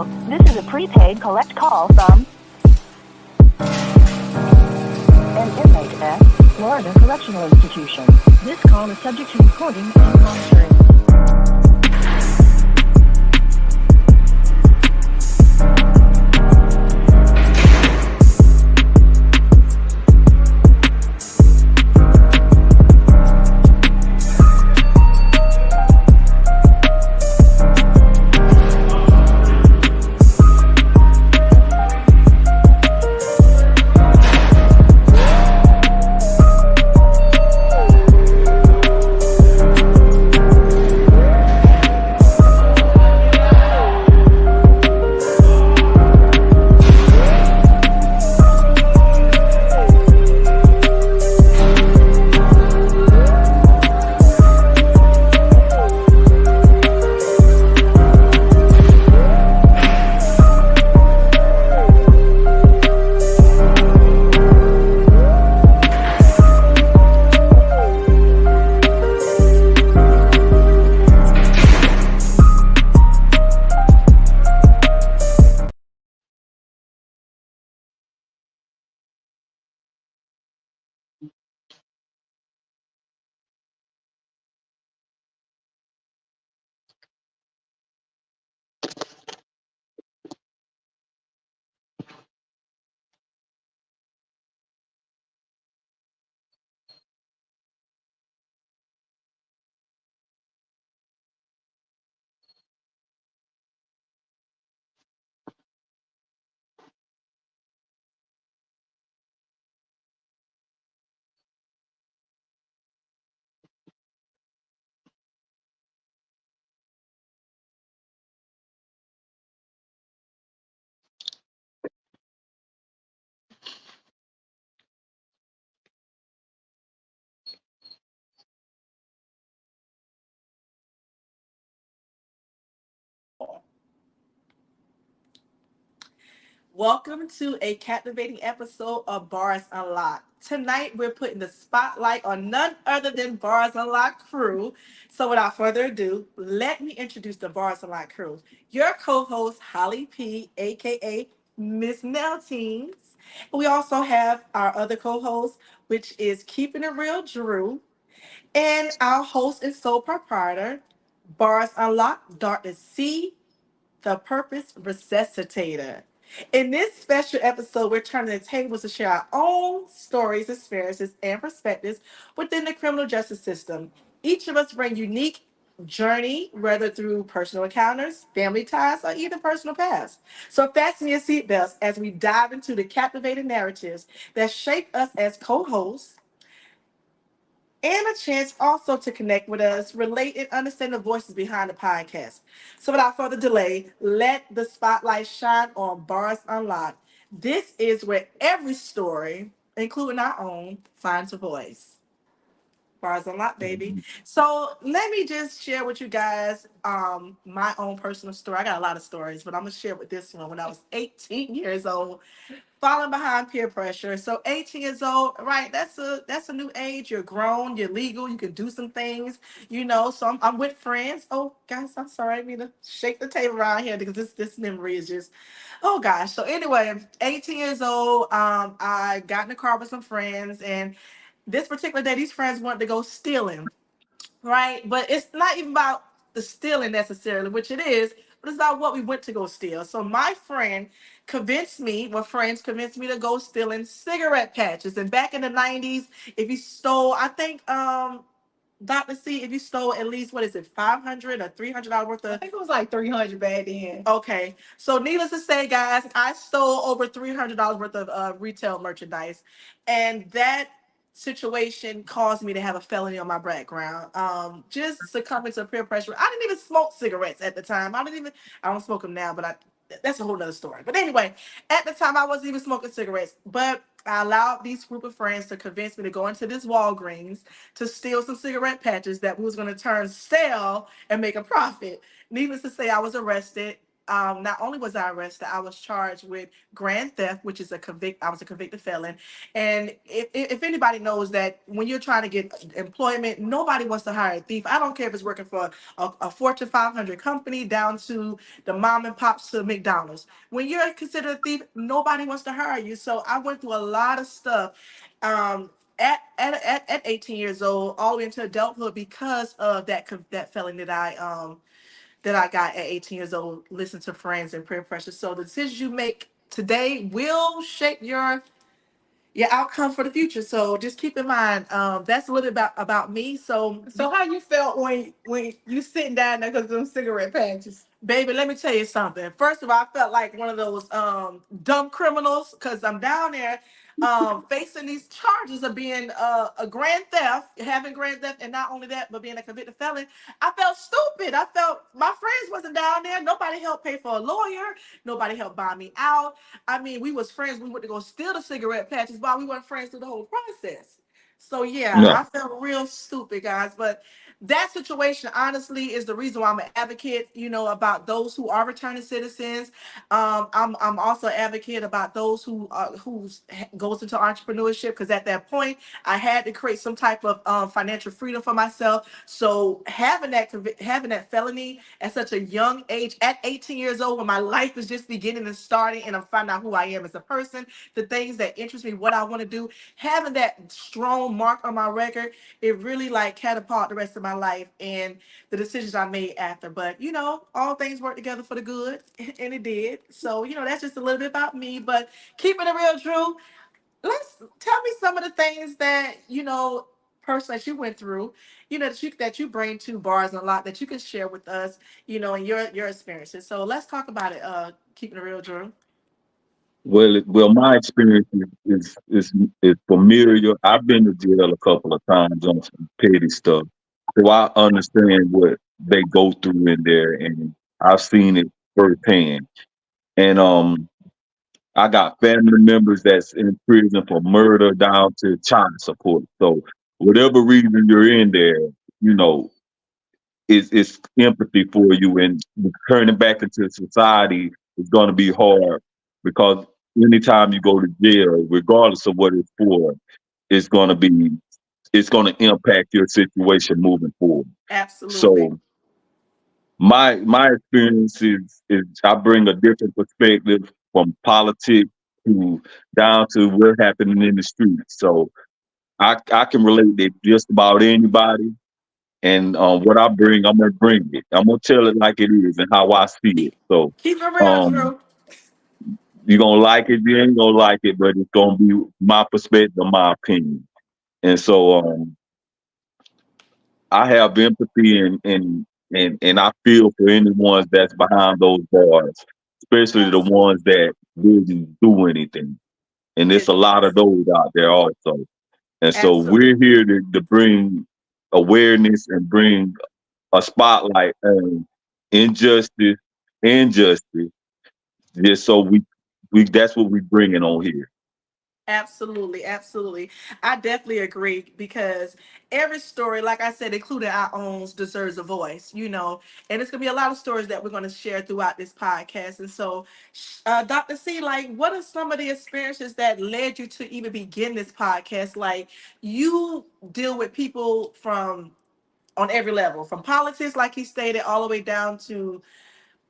call. This is a prepaid collect call from an inmate at Florida Correctional Institution. This call is subject to recording and monitoring. Welcome to a captivating episode of Bars Unlocked. Tonight, we're putting the spotlight on none other than Bars Unlocked crew. So, without further ado, let me introduce the Bars Unlocked crew. Your co-host, Holly P, aka Miss Nelteens. We also have our other co-host, which is Keeping It Real Drew, and our host and sole proprietor, Bars Unlocked, Dr. C, the Purpose Resuscitator. In this special episode, we're turning the tables to share our own stories, experiences, and perspectives within the criminal justice system. Each of us bring unique journey, whether through personal encounters, family ties, or even personal past. So fasten your seatbelts as we dive into the captivating narratives that shape us as co-hosts and a chance also to connect with us, relate, and understand the voices behind the podcast. So, without further delay, let the spotlight shine on Bars Unlocked. This is where every story, including our own, finds a voice. Bars Unlocked, baby. So, let me just share with you guys my own personal story. I got a lot of stories, but I'm going to share with this one when I was 18 years old falling behind peer pressure. So 18 years old, right? That's a new age. You're grown, you're legal, you can do some things, So I'm with friends. Oh, guys, I'm sorry. I need to shake the table around here because this memory is just, oh gosh. So anyway, 18 years old. I got in the car with some friends, and this particular day, these friends wanted to go stealing, right? But it's not even about the stealing necessarily, which it is, but it's about what we went to go steal. So my friend friends convinced me to go stealing cigarette patches. And back in the 90s, if you stole, I think Dr. C, if you stole at least, what is it, 500 or $300 worth I of. think it was like 300 back then. Okay. So needless to say, guys, I stole over $300 worth of retail merchandise. And that situation caused me to have a felony on my background. Just succumbing to peer pressure. I didn't even smoke cigarettes at the time. I don't smoke them now, but that's a whole nother story. But anyway, at the time I wasn't even smoking cigarettes, but I allowed these group of friends to convince me to go into this Walgreens to steal some cigarette patches that we was going to turn sell and make a profit. Needless to say, I was arrested. not only was I arrested, I was charged with grand theft, which is I was a convicted felon. And if anybody knows that when you're trying to get employment, nobody wants to hire a thief. I don't care if it's working for a Fortune 500 company down to the mom and pops to McDonald's. When you're considered a thief, nobody wants to hire you. So I went through a lot of stuff. At 18 years old, all the way into adulthood, because of that felony that I got at 18 years old. Listen to friends and peer pressure. So the decisions you make today will shape your outcome for the future. So just keep in mind, that's a little bit about me. So So how you felt when you sitting down there because of them cigarette patches? baby, let me tell you something. First of all, I felt like one of those dumb criminals because I'm down there facing these charges of being a grand theft, having grand theft, and not only that, but being a convicted felon. I felt stupid. I felt my friends wasn't down there. Nobody helped pay for a lawyer. Nobody helped buy me out. I mean, we was friends. We went to go steal the cigarette patches, but we weren't friends through the whole process. So yeah, No. I felt real stupid, guys. But that situation honestly is the reason why I'm an advocate, about those who are returning citizens. I'm also an advocate about those who goes into entrepreneurship, because at that point I had to create some type of financial freedom for myself. So having that felony at such a young age, at 18 years old, when my life is just beginning and starting, and I'm finding out who I am as a person, the things that interest me, what I want to do, having that strong mark on my record, it really like catapult the rest of my life and the decisions I made after. But all things work together for the good, and it did. So that's just a little bit about me. But keeping it real, Drew. Let's tell me some of the things that personally that you went through, that you bring to bars and a lot that you can share with us, and your experiences. So let's talk about it. Keeping it real, Drew. Well, my experience is familiar. I've been to jail a couple of times on some petty stuff, so I understand what they go through in there, and I've seen it firsthand. And I got family members that's in prison for murder down to child support. So whatever reason you're in there, you know, it's empathy for you, and returning back into society is going to be hard because anytime you go to jail, regardless of what it's for, it's going to be it's going to impact your situation moving forward. Absolutely. So my experience is I bring a different perspective from politics to down to what's happening in the streets. So I can relate to just about anybody. And what I bring, I'm gonna bring it. I'm gonna tell it like it is and how I see it. So Keep it real, um, Drew. you gonna like it, you ain't gonna like it, but it's gonna be my perspective, my opinion. And so I have empathy and I feel for anyone that's behind those bars, especially the Absolutely. ones that didn't do anything. And there's Yes. a lot of those out there also. And so we're Absolutely. here to bring awareness and bring a spotlight on injustice and justice, just so we that's what we bringing on here. Absolutely, absolutely. I definitely agree because every story, like I said, including our own, deserves a voice, and it's going to be a lot of stories that we're going to share throughout this podcast. And so, Dr. C, like, what are some of the experiences that led you to even begin this podcast? Like, you deal with people from on every level, from politics, like he stated, all the way down to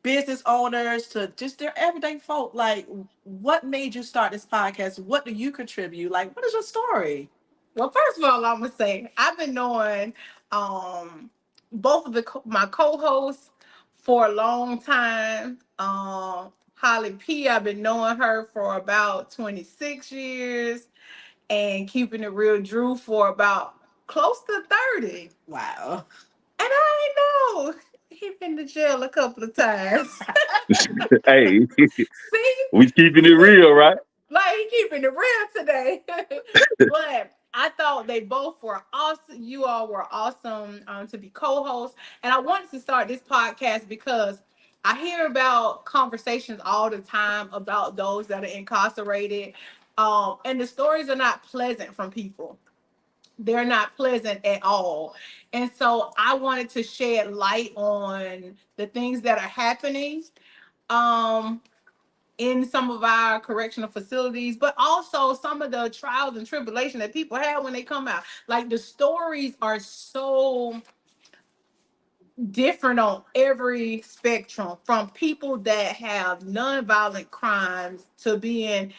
business owners to just their everyday folk. Like, what made you start this podcast? What do you contribute? Like, what is your story? Well, first of all, I'm gonna say I've been knowing both of my co-hosts for a long time. Holly P, I've been knowing her for about 26 years, and keeping it real Drew for about close to 30. Wow. And I know he been to jail a couple of times. Hey, See, we keeping it see, real, right? like he keeping it real today. But I thought they both were awesome. You all were awesome to be co-hosts, and I wanted to start this podcast because I hear about conversations all the time about those that are incarcerated, and the stories are not pleasant from people. They're not pleasant at all. And so I wanted to shed light on the things that are happening, um in some of our correctional facilities, but also some of the trials and tribulation that people have when they come out. Like the stories are so different on every spectrum, from people that have nonviolent crimes to being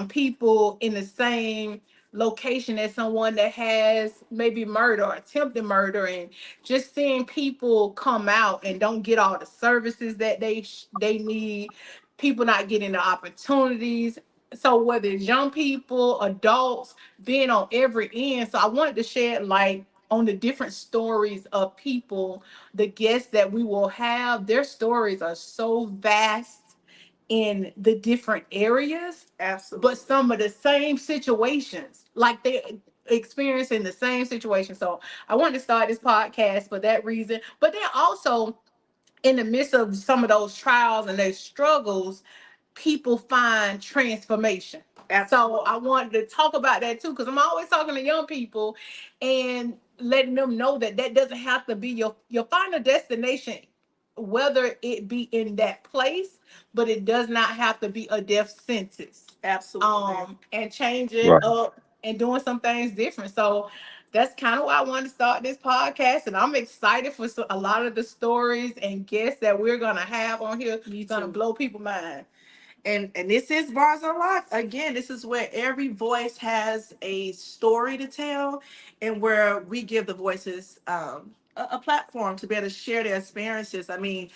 people in the same location as someone that has maybe murder or attempted murder, and just seeing people come out and don't get all the services that they need, people not getting the opportunities. So whether it's young people, adults, being on every end. So I wanted to shed light on the different stories of people. The guests that we will have, their stories are so vast in the different areas, Absolutely. but some of the same situations, like they experiencing the same situation. So I wanted to start this podcast for that reason. But then also, in the midst of some of those trials and those struggles, people find transformation. So I wanted to talk about that too, because I'm always talking to young people and letting them know that that doesn't have to be your final destination, whether it be in that place, but it does not have to be a death sentence. Absolutely. And change it Right. up and doing some things different. So that's kind of why I wanted to start this podcast, and I'm excited for a lot of the stories and guests that we're gonna have on here. Me Gonna too. blow people's mind. And this is Bars Unlocked. Again, this is where every voice has a story to tell, and where we give the voices a platform to be able to share their experiences. I mean,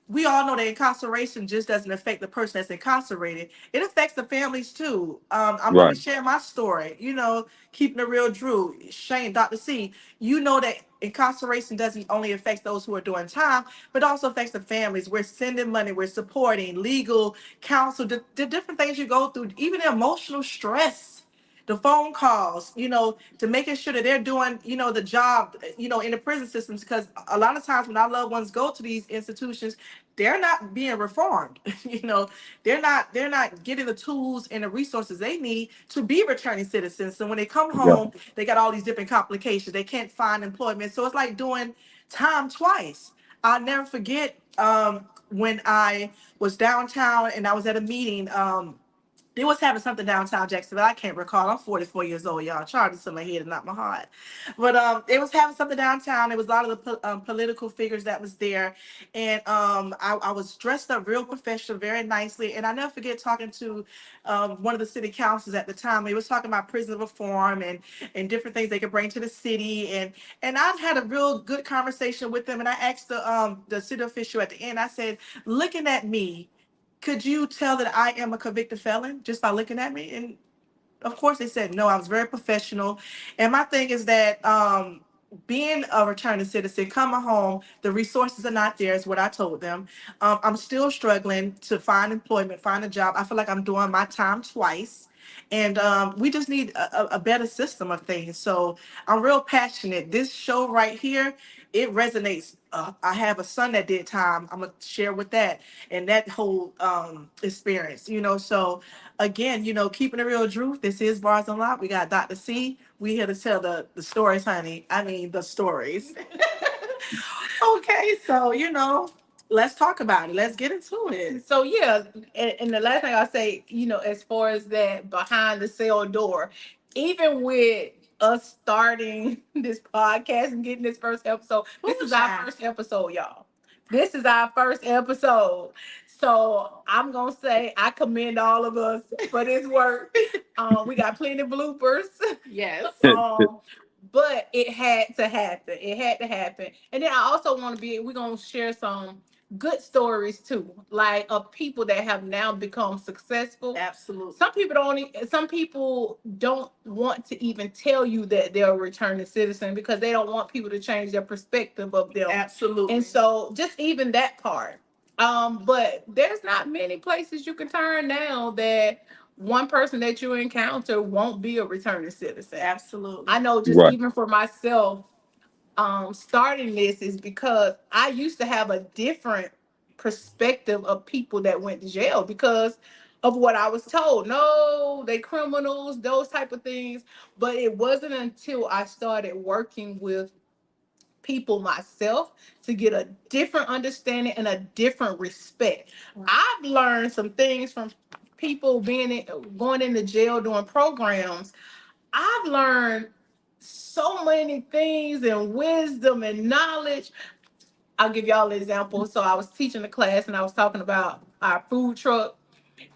we all know that incarceration just doesn't affect the person that's incarcerated. It affects the families too. I'm going to Right. share my story. Keeping it real, Drew, Shane, Dr. C. You know that incarceration doesn't only affect those who are doing time, but also affects the families. We're sending money, we're supporting legal counsel, the different things you go through, even the emotional stress, the phone calls, to making sure that they're doing, the job, in the prison systems. Because a lot of times when our loved ones go to these institutions, they're not being reformed. They're not getting the tools and the resources they need to be returning citizens. So when they come Yeah. home, they got all these different complications. They can't find employment. So it's like doing time twice. I'll never forget when I was downtown and I was at a meeting. They was having something downtown Jacksonville. I can't recall. I'm 44 years old, y'all. Charging to my head and not my heart. But they was having something downtown. There was a lot of the political figures that was there, and I was dressed up real professional, very nicely. And I never forget talking to one of the city councils at the time. They was talking about prison reform and different things they could bring to the city. And I had a real good conversation with them. And I asked the city official at the end. I said, looking at me, could you tell that I am a convicted felon just by looking at me? And of course they said no. I was very professional. And my thing is that being a returning citizen, coming home, the resources are not there, is what I told them. I'm still struggling to find employment, find a job. I feel like I'm doing my time twice. And we just need a better system of things. So I'm real passionate. This show right here, it resonates. I have a son that did time. I'm gonna share with that and that whole experience. So again, keeping it real, Drew. This is Bars Unlocked. We got Dr. C. We here to tell the stories, honey. I mean the stories. Okay, so let's talk about it. Let's get into it. So yeah, and the last thing I say, as far as that behind the cell door, even with us starting this podcast and getting this first episode, this is our first episode, y'all. This is our first episode. So I'm gonna say I commend all of us for this work. We got plenty of bloopers. Yes. But it had to happen. It had to happen. And then I also want to we're gonna share some good stories too, like of people that have now become successful. Absolutely. Some people don't want to even tell you that they're a returning citizen because they don't want people to change their perspective of them. Absolutely. And so just even that part. But there's not many places you can turn now that one person that you encounter won't be a returning citizen. Absolutely. I know just Right. even for myself, starting this is because I used to have a different perspective of people that went to jail because of what I was told. No, they criminals, those type of things. But it wasn't until I started working with people myself to get a different understanding and a different respect. I've learned some things from people going into jail doing programs. I've learned so many things and wisdom and knowledge. I'll give y'all an example. So I was teaching a class and I was talking about our food truck.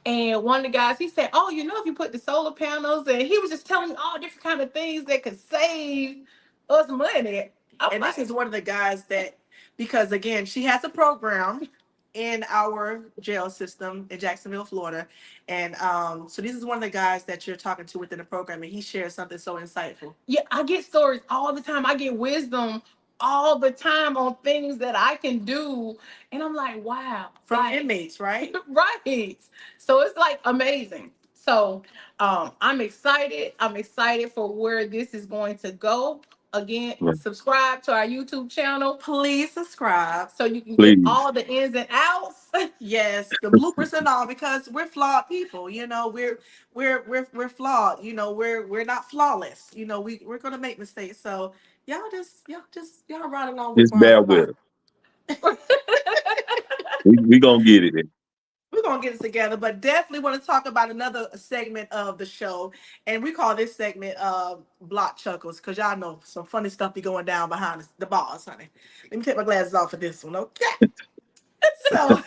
And one of the guys, he said, "Oh, if you put the solar panels," and he was just telling me all different kind of things that could save us money. And this is one of the guys that, because again, she has a program in our jail system in Jacksonville, Florida. And so this is one of the guys that you're talking to within the program, and he shares something so insightful. Yeah, I get stories all the time. I get wisdom all the time on things that I can do. And I'm like, wow. From inmates, right? Right. So it's like amazing. So I'm excited. I'm excited for where this is going to go. Again, Right. subscribe to our YouTube channel. Please subscribe So you can Please. get all the ins and outs. Yes, the bloopers and all, because we're flawed people. We're flawed. We're not flawless. We're gonna make mistakes. So y'all ride along with Just Bars bear a with Lot. us. We gonna get it. We're gonna get it together, but definitely want to talk about another segment of the show, and we call this segment "Block Chuckles" because y'all know some funny stuff be going down behind the bars, honey. Let me take my glasses off for this one, okay? So,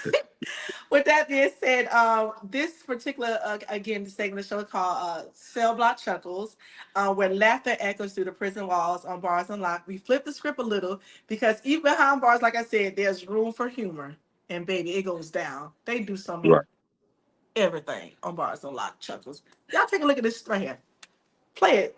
with that being said, this particular again segment of the show is called "Cell Block Chuckles," where laughter echoes through the prison walls on Bars Unlocked. We flip the script a little because even behind bars, like I said, there's room for humor. And baby, it goes down. They do some of Right. everything on Bars Unlocked Chuckles. Y'all take a look at this right here. Play it.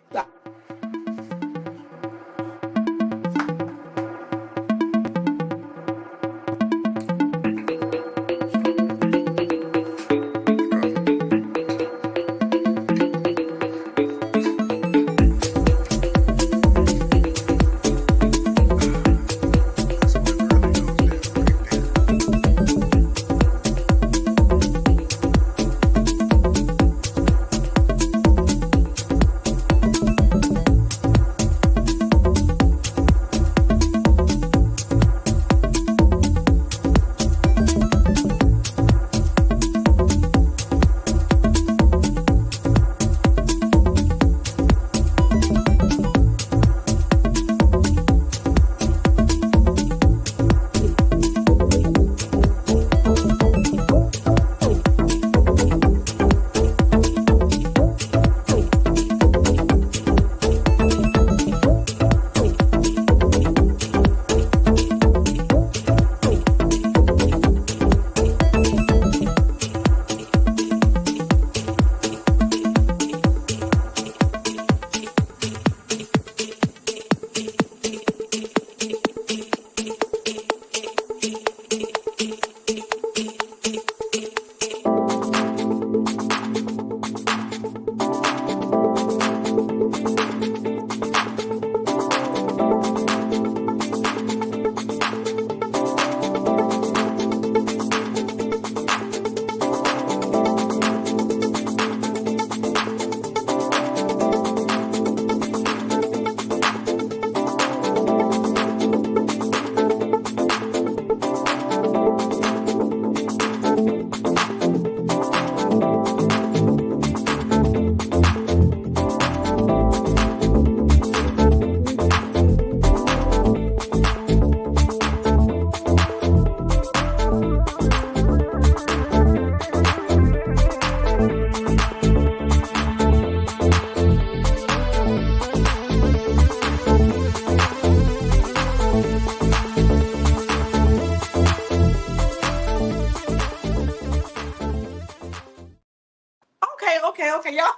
Okay, y'all.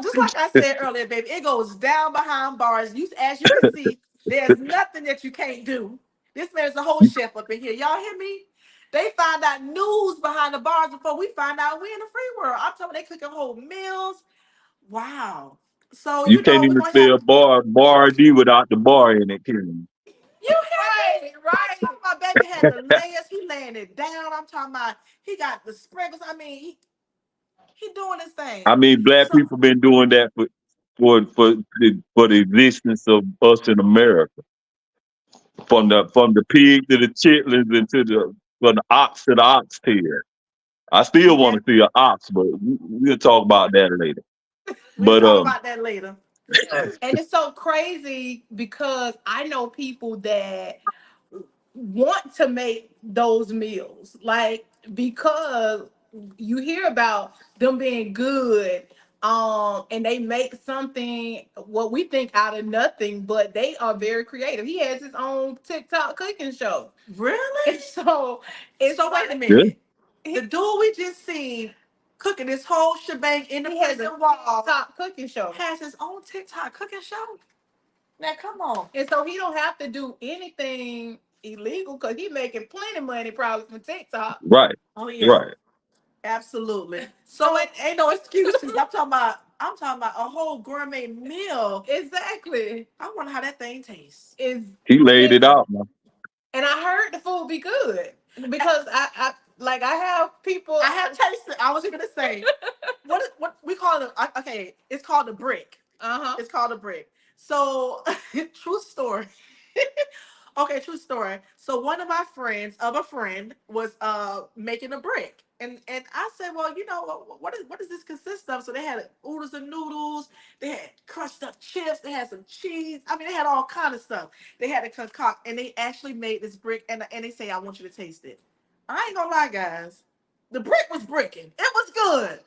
Just like I said earlier, baby, it goes down behind bars. As you can see, there's nothing that you can't do. This man's a whole chef up in here. Y'all hear me? They find out news behind the bars before we find out we in the free world. I'm talking, they cooking whole meals. Wow. So You can't we're even gonna have. spell bar D without the bar in it, can you? You hear me? Right. I'm talking about baby had the layers. He laying it down. I'm talking about he got the sprinkles. I mean, he doing his thing. I mean, black So people been doing that for the existence of us in America. from the pig to the chitlins and to the from the ox to the oxtail. I still want to Exactly. see an ox, but we'll talk about that later. We'll But talk about that later. And it's so crazy because I know people that want to make those meals, like, because you hear about them being good, and they make something what we think out of nothing, but they are very creative. He has his own TikTok cooking show. Really? And so it's So wait a like yeah, minute. The dude we just seen cooking this whole shebang in the he has a prison wall TikTok cooking show. has his own TikTok cooking show. Now come on. And so he don't have to do anything illegal because he making plenty money probably from TikTok. right, Oh yeah, right. absolutely. So So it ain't no excuses. I'm talking about a whole gourmet meal. exactly. I wonder how that thing tastes. Is He laid it listen, out, man. and I heard the food be good because I have people. I have tasted. I was gonna say what we call it. Okay, it's called a brick. Uh-huh. It's called a brick. So, true story. Okay, true story. So one of my friends of a friend was making a brick. And I said, well, what does this consist of? So they had oodles of noodles, they had crushed up chips, they had some cheese. I mean, they had all kind of stuff. They had to concoct, and they actually made this brick, and they say, I want you to taste it. I ain't gonna lie, guys. The brick was bricking. It was good.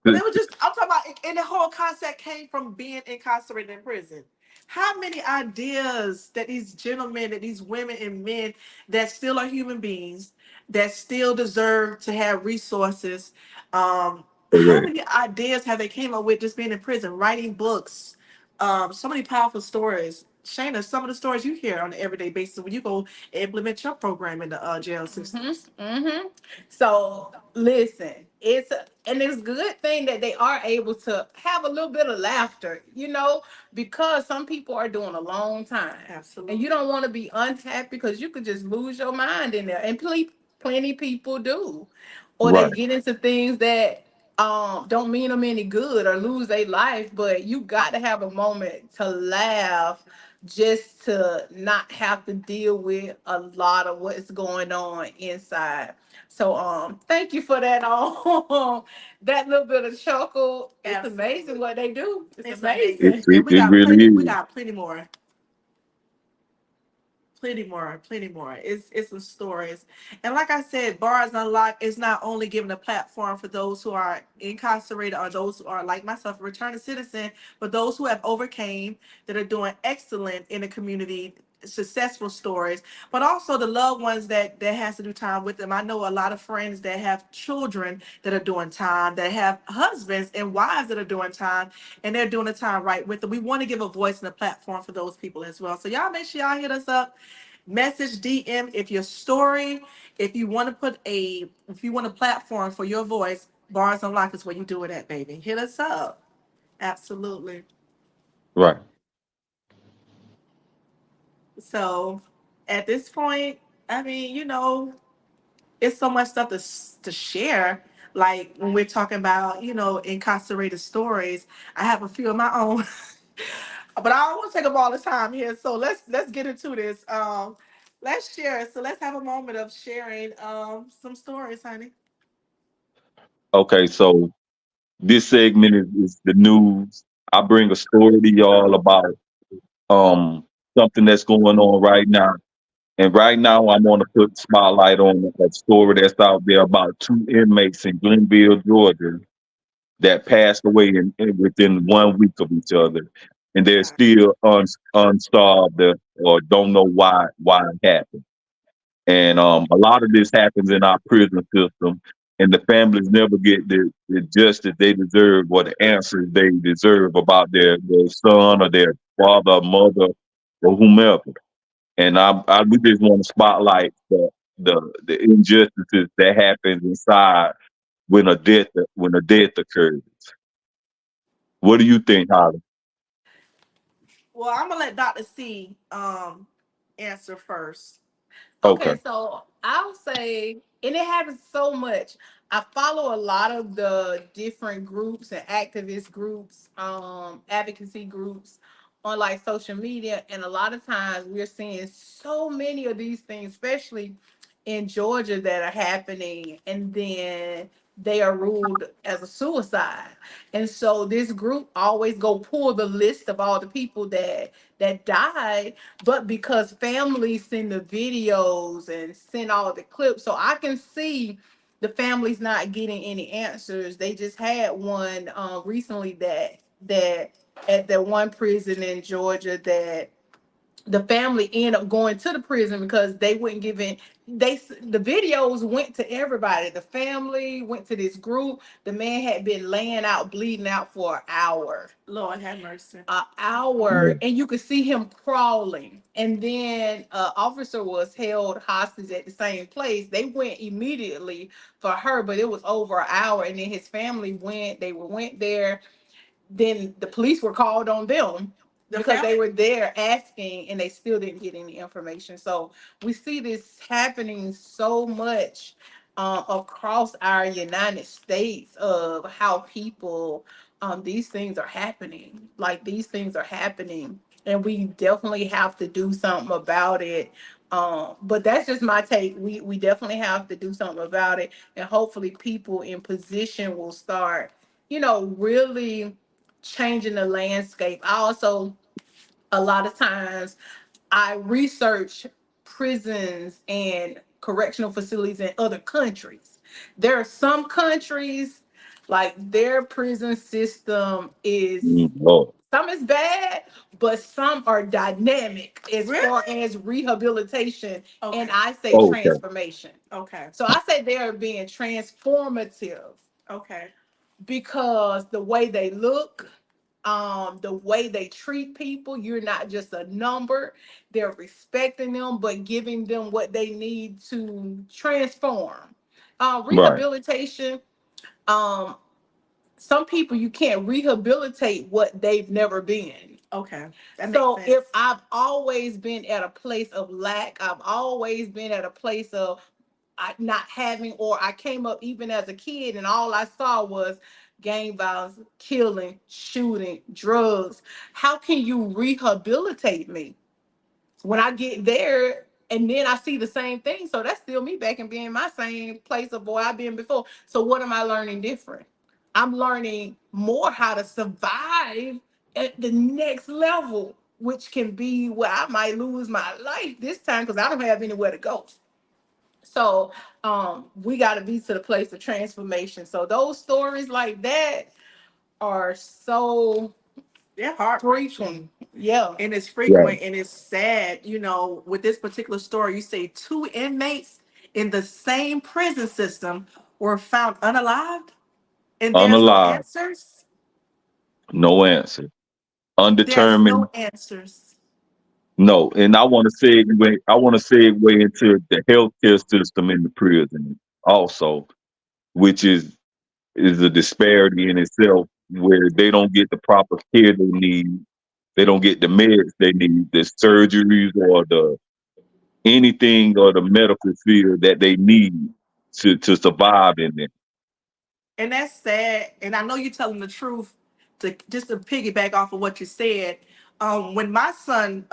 But it was just, I'm talking about, and the whole concept came from being incarcerated in prison. How many ideas that these gentlemen, that these women and men that still are human beings, that still deserve to have resources, how Correct. many ideas have they came up with just being in prison, writing books, so many powerful stories. Shayna, some of the stories you hear on an everyday basis when you go implement your program in the jail systems. Mm-hmm. So listen, and it's a good thing that they are able to have a little bit of laughter, because some people are doing a long time, Absolutely. and you don't want to be unhappy because you could just lose your mind in there, and plenty people do, or they Right. get into things that don't mean them any good or lose their life. But you got to have a moment to laugh just to not have to deal with a lot of what's going on inside. So thank you for that that little bit of chuckle. It's amazing Absolutely. what they do. It's It's It, amazing. amazing. it, And we it got really plenty, we is. got plenty more. Plenty more, plenty more. It's some stories, and like I said, Bars Unlocked is not only giving a platform for those who are incarcerated or those who are like myself, a returning citizen, but those who have overcame, that are doing excellent in the community, successful stories, but also the loved ones that has to do time with them. I know a lot of friends that have children that are doing time, that have husbands and wives that are doing time, and they're doing the time right with them. We want to give a voice and a platform for those people as well. So y'all make sure y'all hit us up, message, DM if your story, if you want to if you want a platform for your voice. Bars Unlocked is where you do it at, baby. Hit us up. Absolutely. Right. So at this point, I mean, it's so much stuff to share. Like when we're talking about, incarcerated stories, I have a few of my own, but I don't want to take up all the time here. So let's get into this. Let's share. So let's have a moment of sharing some stories, honey. Okay, so this segment is the news. I bring a story to y'all about um something that's going on right now. And right now I want to put spotlight on a story that's out there about two inmates in Glenville, Georgia that passed away within 1 week of each other. And they're God. still unsolved, or don't know why it happened. And a lot of this happens in our prison system, and the families never get the justice they deserve or the answers they deserve about their son or their father or mother or whomever. And we just want to spotlight the injustices that happens inside when a death occurs. What do you think, Holly? Well, I'm gonna let Dr. C answer first. Okay, Okay, so I'll say, and it happens so much. I follow a lot of the different groups and activist groups, advocacy groups on like social media, and a lot of times we're seeing so many of these things, especially in Georgia, that are happening, and then they are ruled as a suicide. And so this group always go pull the list of all the people that died, but because families send the videos and send all the clips, so I can see the family's not getting any answers. They just had one recently that at the one prison in Georgia, that the family ended up going to the prison because they wouldn't give in. The videos went to everybody. The family went to this group. The man had been laying out bleeding out for an hour. Lord have mercy. An Yeah. hour, and you could see him crawling. And then an officer was held hostage at the same place. They went immediately for her, but it was over an hour. And then his family went. They went there, then the police were called on them The because they family. were there asking, and they still didn't get any information. So we see this happening so much across our United States, of how people, these things are happening. Like, these things are happening, and we definitely have to do something about it. But that's just my take. We definitely have to do something about it, and hopefully people in position will start, really changing the landscape. I also, a lot of times, I research prisons and correctional facilities in other countries. There are some countries, like, their prison system is, Lord. some is bad, but some are dynamic as far Really? as rehabilitation, Okay. and I say Okay. transformation. Okay. So I say they are being transformative, Okay. because the way they look, the way they treat people, you're not just a number. They're respecting them, but giving them what they need to transform. Right. Rehabilitation, um, some people, you can't rehabilitate what they've never been. Okay. That makes So sense. if I've always been at a place of lack, I've always been at a place of not having, or I came up even as a kid and all I saw was gang violence, killing, shooting, drugs. How can you rehabilitate me when I get there and then I see the same thing? So that's still me back and being my same place of where I've been before. So what am I learning different? I'm learning more how to survive at the next level, which can be where I might lose my life this time because I don't have anywhere to go. So we got to be to the place of transformation. So those stories like that are so They're heart wrenching. freaking, yeah. And it's Right. frequent and it's sad. With this particular story, you say two inmates in the same prison system were found unalived, and there's no Unalive. answers. No answer. There's no Undetermined. answers. No. And I want to segue into the healthcare system in the prison also, which is a disparity in itself, where they don't get the proper care they need. They don't get the meds they need, the surgeries or the anything or the medical field that they need to survive in there. And that's sad. And I know you're telling the truth. To just to piggyback off of what you said, when my son,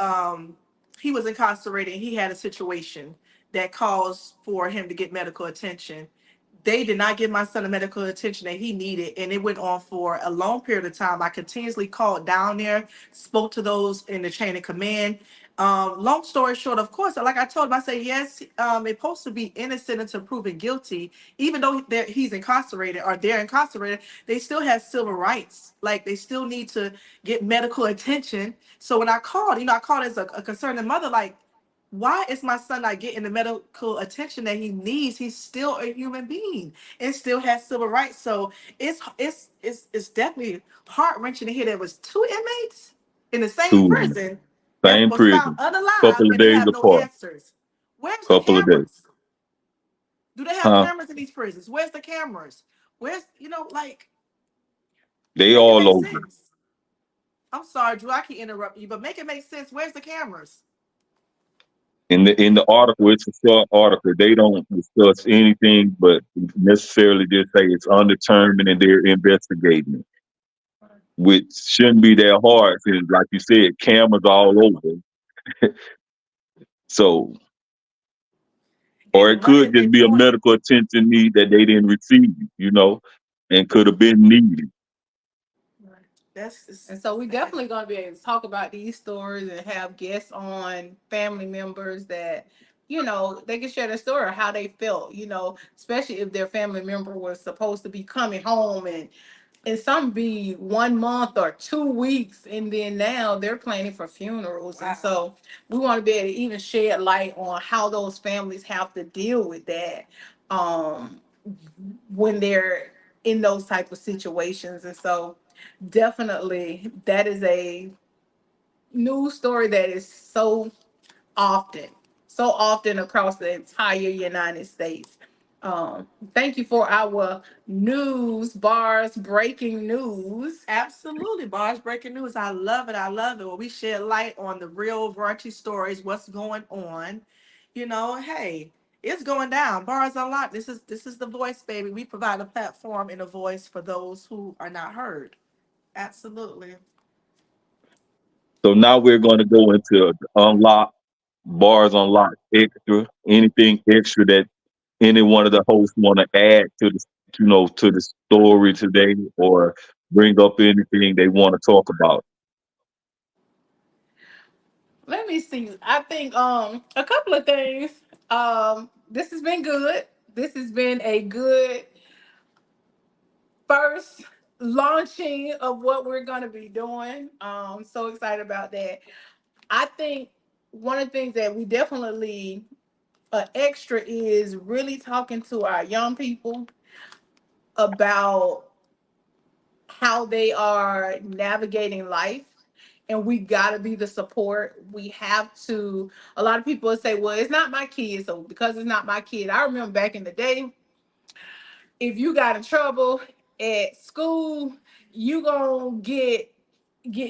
he was incarcerated, and he had a situation that caused for him to get medical attention. They did not give my son the medical attention that he needed, and it went on for a long period of time. I continuously called down there, spoke to those in the chain of command. Long story short, of course, like I told him, I said, yes, it's supposed to be innocent until proven guilty. Even though he's incarcerated or they're incarcerated, they still have civil rights. Like, they still need to get medical attention. So when I called, I called as a concerned mother, like, why is my son not getting the medical attention that he needs? He's still a human being and still has civil rights. So it's definitely heart wrenching to hear there was two inmates in the same Two in the prison that same was found prison, unalive, couple of and they days have no apart, answers. Where's the couple of days. cameras? Do they have Huh? cameras in these prisons? Where's the cameras? Where's, like, They make it all make over. sense. I'm sorry, Drew, I can interrupt you, but make it make sense. Where's the cameras? In the article, it's a short article. They don't discuss anything, but necessarily just say it's undetermined and they're investigating it. which shouldn't be that hard because, like you said, cameras all over. So, or And the it money could that they just be a pouring. medical attention need that they didn't receive, and could have been needed. That's just And so we sad. definitely going to be able to talk about these stories and have guests on, family members that, they can share their story, how they felt, especially if their family member was supposed to be coming home, and some be 1 month or 2 weeks, and then now they're planning for funerals. Wow. And so we want to be able to even shed light on how those families have to deal with that, um, when they're in those type of situations. And so definitely that is a news story that is often, so often across the entire United States. Um, Thank you for our news bars, breaking news. Absolutely. Bars breaking news. I love it. I love it. When we shed light on the real raunchy stories, what's going on. Hey, it's going down. Bars Unlocked. This is the voice, baby. We provide a platform and a voice for those who are not heard. Absolutely. So now we're going to go into unlock bars, unlock extra, anything extra that any one of the hosts want to add to the story today, or bring up anything they want to talk about. Let me see. I think a couple of things. This has been good. This has been a good first launching of what we're going to be doing. So excited about that. I think one of the things that we definitely extra is really talking to our young people about how they are navigating life. And we got to be the support. We have to. A lot of people say, well, it's not my kid. So because it's not my kid, I remember back in the day, if you got in trouble at school, you gonna get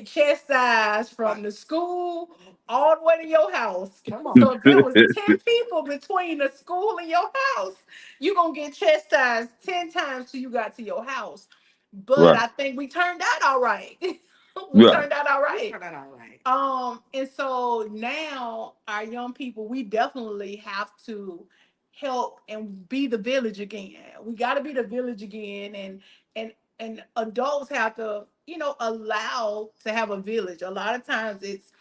chastised from the school all the way to your house. Come on. So if it was 10 people between the school and your house, you gonna get chastised 10 times till you got to your house. But Right, I think we turned out all right. We right, turned out all We right. turned out all right. And so now our young people, we definitely have to help and be the village again. We got to be the village again, and and adults have to, allow to have a village. A lot of times it's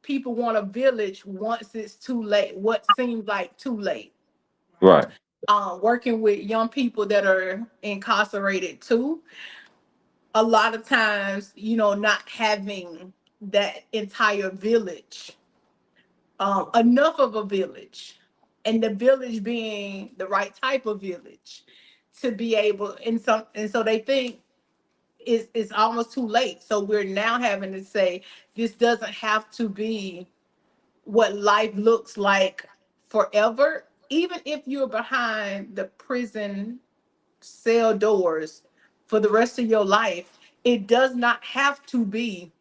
people want a village once it's too late. What seems like too late. right, Working with young people that are incarcerated too, a lot of times, not having that entire village, enough of a village, and the village being the right type of village to be able, and so they think it's almost too late. So we're now having to say this doesn't have to be what life looks like forever, even if you're behind the prison cell doors for the rest of your life. It does not have to be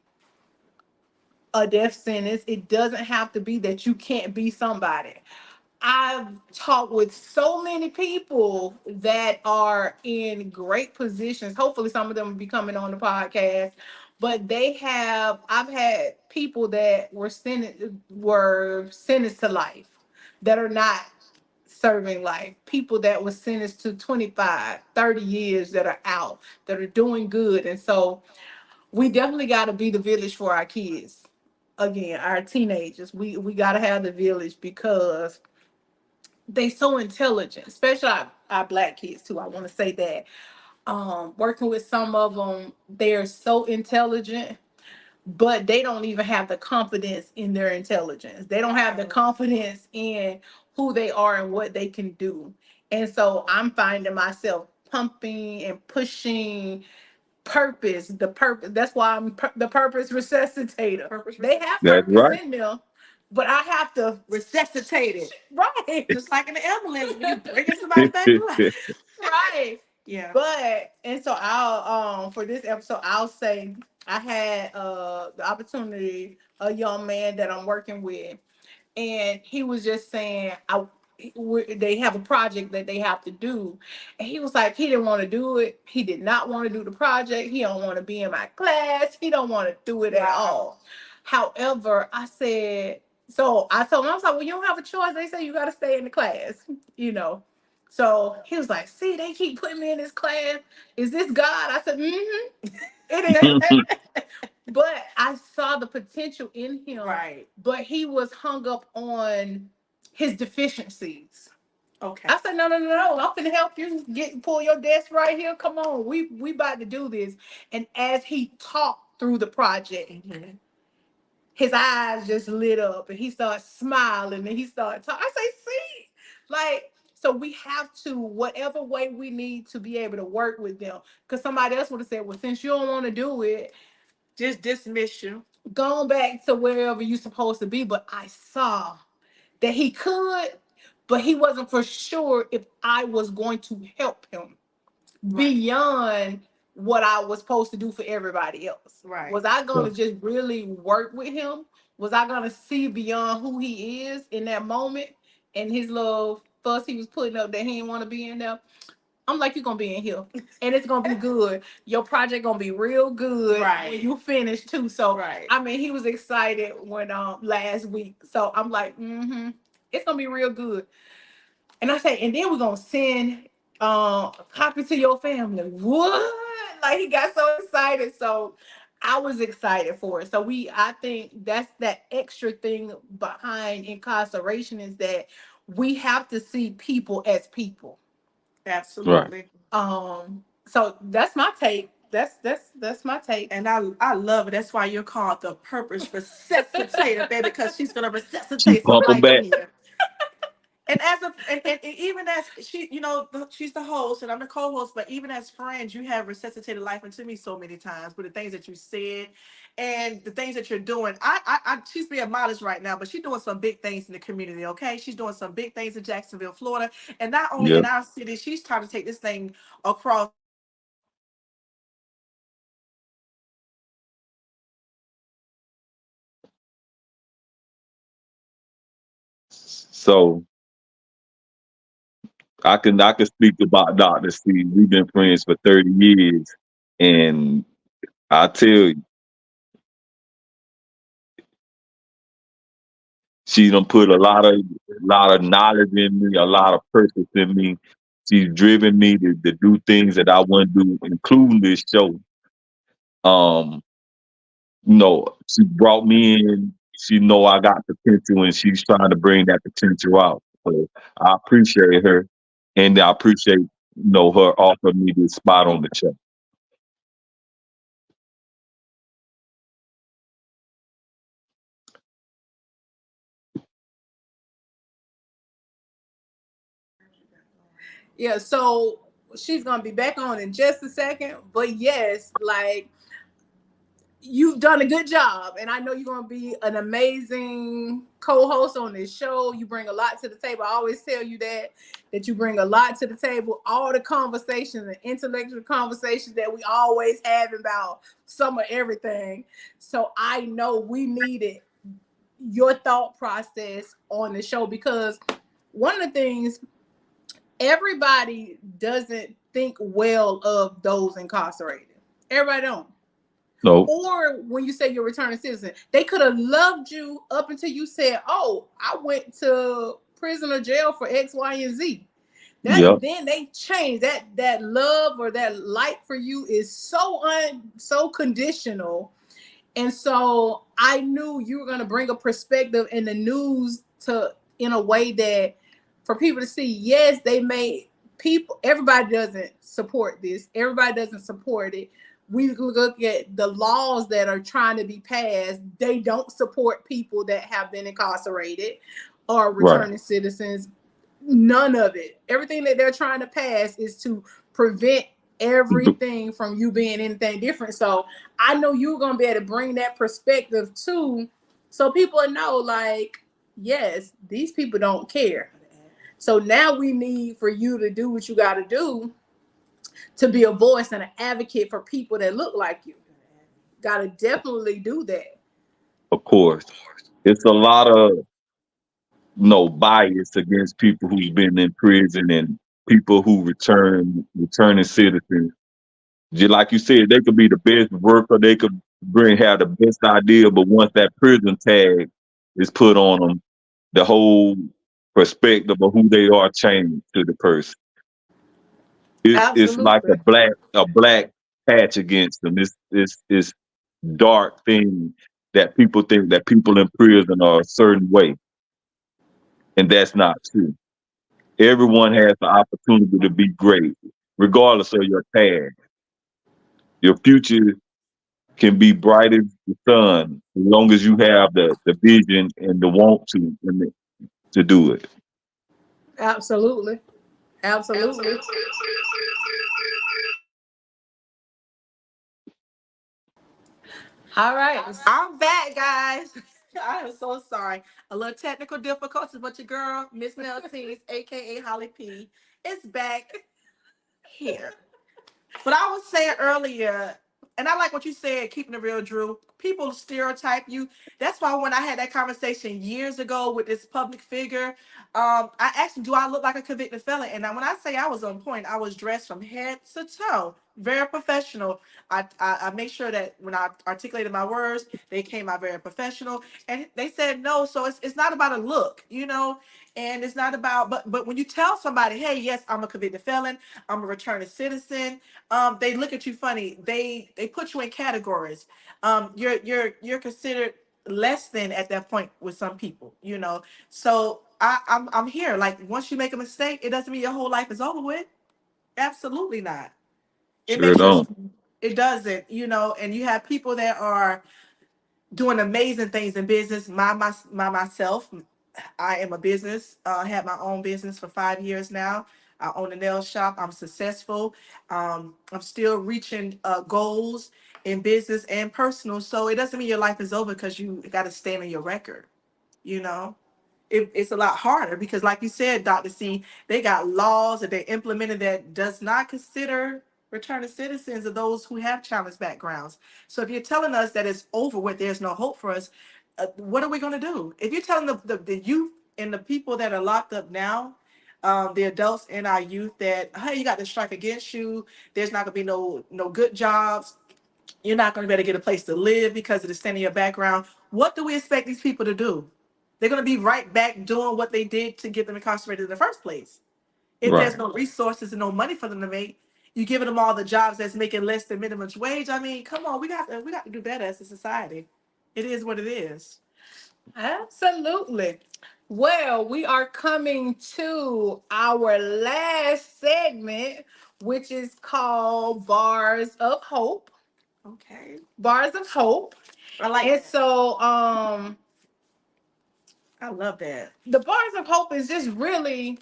a death sentence. It doesn't have to be that you can't be somebody. I've talked with so many people that are in great positions. Hopefully, some of them will be coming on the podcast. But I've had people that were sentenced to life that are not serving life. People that were sentenced to 25, 30 years that are out, that are doing good. And so we definitely got to be the village for our kids. Again, our teenagers. We got to have the village because they so intelligent, especially our black kids too. I want to say that. Working with some of them, they're so intelligent, but they don't even have the confidence in their intelligence. They don't have the confidence in who they are and what they can do. And so I'm finding myself pumping and pushing the purpose. That's why the purpose resuscitator. Purpose They have that's purpose right. in them, but I have to Resuscitate it. right. Just like in the ambulance when you bringing somebody back to life. Right. Yeah. But and so I'll for this episode I'll say I had the opportunity, a young man that I'm working with, and he was just saying they have a project that they have to do, and he was like, he didn't want to do it. He did not want to do the project. He don't want to be in my class. He don't want to do it at all. However, I said, so I told him, I was like, well, you don't have a choice. They say you got to stay in the class, you know. So he was like, see, they keep putting me in this class. Is this God? I said, mm-hmm, it is. But I saw the potential in him. Right. But he was hung up on his deficiencies. Okay. I said, no, no, no, no. I'm finna help you pull your desk right here. Come on. We about to do this. And as he talked through the project, Mm-hmm. his eyes just lit up and he started smiling and he started talking. I say, see, like, so we have to, whatever way we need to be able to work with them. Because somebody else would have said, well, since you don't want to do it, Just dismiss you. go back to wherever you're supposed to be. But I saw that he could, but he wasn't for sure if I was going to help him beyond what I was supposed to do for everybody else. Right. Was I going to just really work with him? Was I going to see beyond who he is in that moment and his little fuss he was putting up that he didn't want to be in there? I'm like, you're gonna be in here and it's gonna be good. Your project gonna be real good when you finish too. So I mean, he was excited when last week. So I'm like, mm-hmm, it's gonna be real good. And I say, and then we're gonna send a copy to your family. What? Like he got so excited. So I was excited for it. So I think that's that extra thing behind incarceration is that we have to see people as people. Right. Absolutely. So that's my take. That's my take. And I love it. That's why you're called the purpose resuscitator, baby, because she's gonna She resuscitate some pump them life in back. here. And as a and even as she, she's the host and I'm the co-host, but even as friends, you have resuscitated life into me so many times with the things that you said and the things that you're doing. She's being modest right now, but she's doing some big things in the community. Okay, she's doing some big things in Jacksonville, Florida, and not only Yeah. in our city. She's trying to take this thing across the country. And I just want to say thank you so much for being a part of this podcast. So I can speak about Dr. Steve. We've been friends for 30 years. And I tell you, she done put a lot of knowledge in me, a lot of purpose in me. She's driven me to do things that I want to do, including this show. Um, she brought me in. She know I got potential, and she's trying to bring that potential out. So I appreciate her, and I appreciate her offering me this spot on the show. Yeah, so she's gonna be back on in just a second. But yes, like you've done a good job, and I know you're gonna be an amazing co-host on this show. You bring a lot to the table. I always tell you that you bring a lot to the table. All the conversations and intellectual conversations that we always have about some of everything. So I know we needed your thought process on the show because one of the things everybody doesn't think well of those incarcerated. Everybody don't. No, Or when you say you're a returning citizen, they could have loved you up until you said, "Oh, I went to prison or jail for X, Y, and Z." yep, Then they change that love or that like for you is so conditional. And so I knew you were going to bring a perspective in the news to in a way that for people to see, yes, they may everybody doesn't support this. Everybody doesn't support it. We look at the laws that are trying to be passed. They don't support people that have been incarcerated or right. returning citizens. None of it. Everything that they're trying to pass is to prevent everything from you being anything different. So I know you're gonna be able to bring that perspective too, so people know, like, yes, these people don't care. So now we need for you to do what you got to do to be a voice and an advocate for people that look like you. Got to definitely do that. Of course, it's a lot of bias against people who've been in prison and people who returning citizens. Just like you said, they could be the best worker, they could have the best idea, but once that prison tag is put on them, the whole perspective of who they are changed to the person. It's like Absolutely. a black patch against them. It's dark thing that people think that people in prison are a certain way, and that's not true. Everyone has the opportunity to be great, regardless of your past. Your future can be bright as the sun, as long as you have the vision and the want to do it. Absolutely. Absolutely. All right. I'm back, guys. I am so sorry. A little technical difficulties, but your girl, Miss Mel Tees, aka Holly P, is back here. But I was saying earlier, and I like what you said, keeping it real, Drew. People stereotype you. That's why when I had that conversation years ago with this public figure, I asked him, "Do I look like a convicted felon?" And when I say I was on point, I was dressed from head to toe, very professional. I made sure that when I articulated my words, they came out very professional. And they said no. So it's not about a look, and it's not about. But when you tell somebody, "Hey, yes, I'm a convicted felon. I'm a returning citizen," they look at you funny. They put you in categories. You're considered less than at that point with some people. So I'm here. Like once you make a mistake, it doesn't mean your whole life is over with. Absolutely not. It Sure makes you. don't. It doesn't. And you have people that are doing amazing things in business. Myself, I am a business. I had my own business for 5 years now. I own a nail shop. I'm successful. I'm still reaching goals in business and personal. So it doesn't mean your life is over because you got to stand on your record. You know, it's a lot harder because, like you said, Dr. C, they got laws that they implemented that does not consider returning citizens or those who have challenged backgrounds. So if you're telling us that it's over with, there's no hope for us, what are we going to do? If you're telling the youth and the people that are locked up now, the adults in our youth that, hey, you got to strike against you, there's not going to be no good jobs, you're not going to be able to get a place to live because of the state of your background. What do we expect these people to do? They're going to be right back doing what they did to get them incarcerated in the first place. If there's Right. no resources and no money for them to make, you giving them all the jobs that's making less than minimum wage. I mean, come on, we got to do better as a society. It is what it is. Absolutely. Well, we are coming to our last segment, which is called Bars of Hope. Okay, Bars of Hope. I like And that. so I love that. the Bars of Hope is just really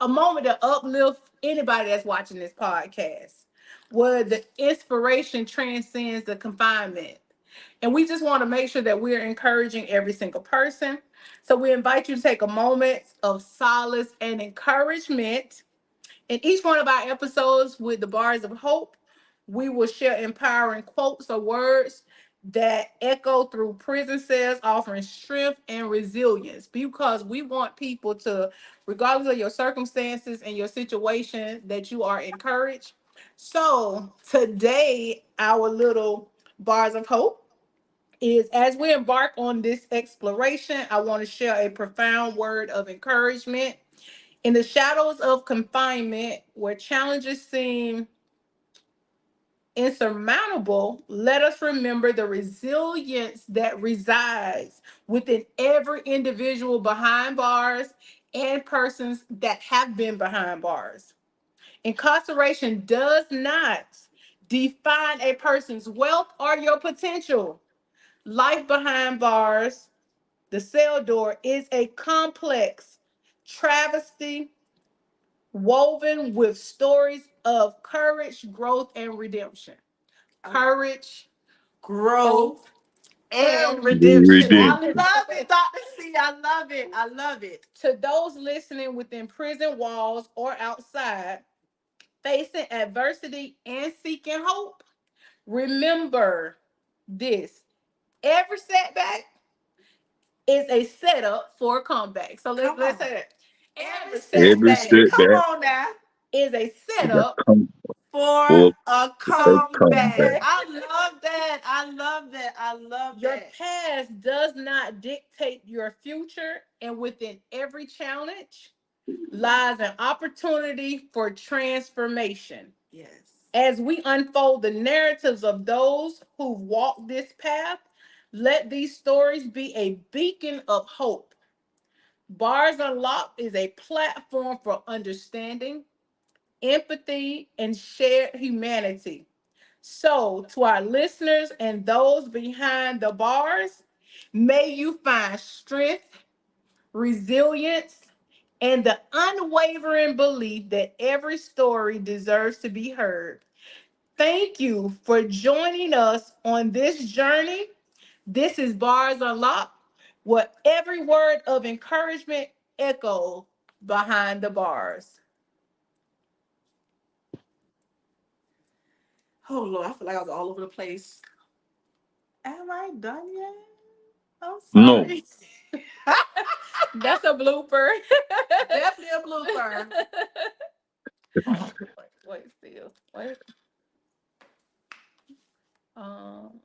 a moment to uplift anybody that's watching this podcast, where the inspiration transcends the confinement. And we just want to make sure that we're encouraging every single person. So we invite you to take a moment of solace and encouragement. In each one of our episodes with the Bars of Hope, we will share empowering quotes or words that echo through prison cells, offering strength and resilience because we want people to, regardless of your circumstances and your situation, that you are encouraged. So today, our little Bars of Hope is as we embark on this exploration, I want to share a profound word of encouragement. In the shadows of confinement, where challenges seem insurmountable, let us remember the resilience that resides within every individual behind bars and persons that have been behind bars. Incarceration does not define a person's wealth or your potential. Life behind bars, the cell door, is a complex travesty woven with stories of courage, growth, and redemption. Courage, Growth growth, and and The redemption. redemption. I redemption. love it, Dr. C. I love it. I love it. To those listening within prison walls or outside, facing adversity and seeking hope, remember this: every setback is a setup for a comeback. So Come let's on. say that. Every Every Every setback. setback Come setback on now. is a is a setup come For for a a comeback. comeback. I love that. I love that. I love Your that. past does not dictate your future, and within every challenge lies an opportunity for transformation. Yes. As we unfold the narratives of those who've walked this path, let these stories be a beacon of hope. Bars Unlocked is a platform for understanding, empathy, and shared humanity. So, to our listeners and those behind the bars, may you find strength, resilience, and the unwavering belief that every story deserves to be heard. Thank you for joining us on this journey. This is Bars Unlocked, where every word of encouragement echoes behind the bars. Oh Lord, I feel like I was all over the place. Am I done yet? I'm No, sorry. That's a blooper. Definitely a blooper. Wait, still. Wait. Um,